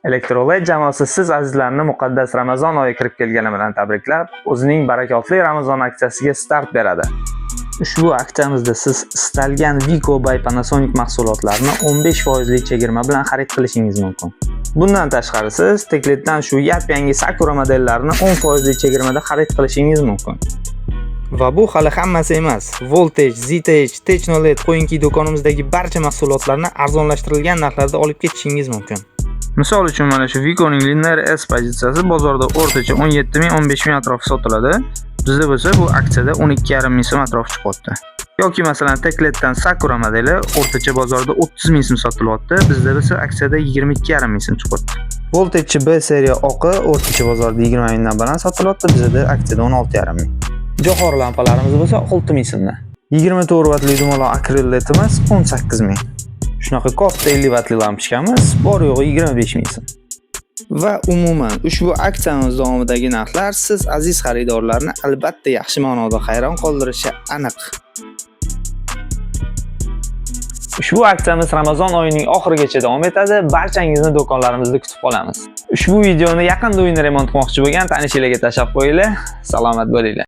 Electrolight jamoasi siz azizlarni muqaddas Ramazon oyi kirib kelgani bilan tabriklab, o'zining barakotli Ramazon aksiyasiga start beradi. Ushbu aksiyamizda siz istalgan Vico by Panasonic mahsulotlarini 15% chegirma bilan xarid qilishingiz mumkin. Bundan tashqari siz Tekletdan shu yap-yangi Sakura modellarini 10% chegirmada xarid qilishingiz mumkin. Va bu hali hammasi emas. Voltage, Ztech, Technolet qo'yinki do'konimizdagi barcha mahsulotlarni arzonlashtirilgan narxlarda olib ketishingiz mumkin. Misol uchun mana shu Viconing Linear S pozitsiyasi bozorda o'rtacha 17 ming 15 ming atrofi sotiladi. Bizda bo'lsa bu aksiyada 12,5 ming so'm atrofi chiqyapti. Yoki masalan Tekletdan Sakura modeli o'rtacha bozorda 30 ming so'm sotilyapti. Bizda bo'lsa aksiyada 22,5 ming so'm chiqyapti. Voltage B seriya oqi o'rtacha bozorda 20 mingdan baland sotilyapti. Bizda aksiyada 16,5 ming. Johor lampalarimiz bo'lsa 6 ming so'mdan. 24 vatli dumaloq akril ledimiz 18 ming. Shunaqa katta 50 vatli lampochkamiz bor yo'g'i 25 ming so'm. Va umuman ushbu aksiyamiz davomidagi narxlar siz aziz xaridorlarni albatta yaxshi ma'noda hayron qoldirishi aniq. Ushbu aksiyamiz Ramazon oyining oxirigacha davom etadi. Barchangizni do'konlarimizda kutib qolamiz. Ushbu videoni yaqinda uyni remont qilmoqchi bo'lgan tanishlarga tashlab qo'yinglar. Salomat bo'linglar.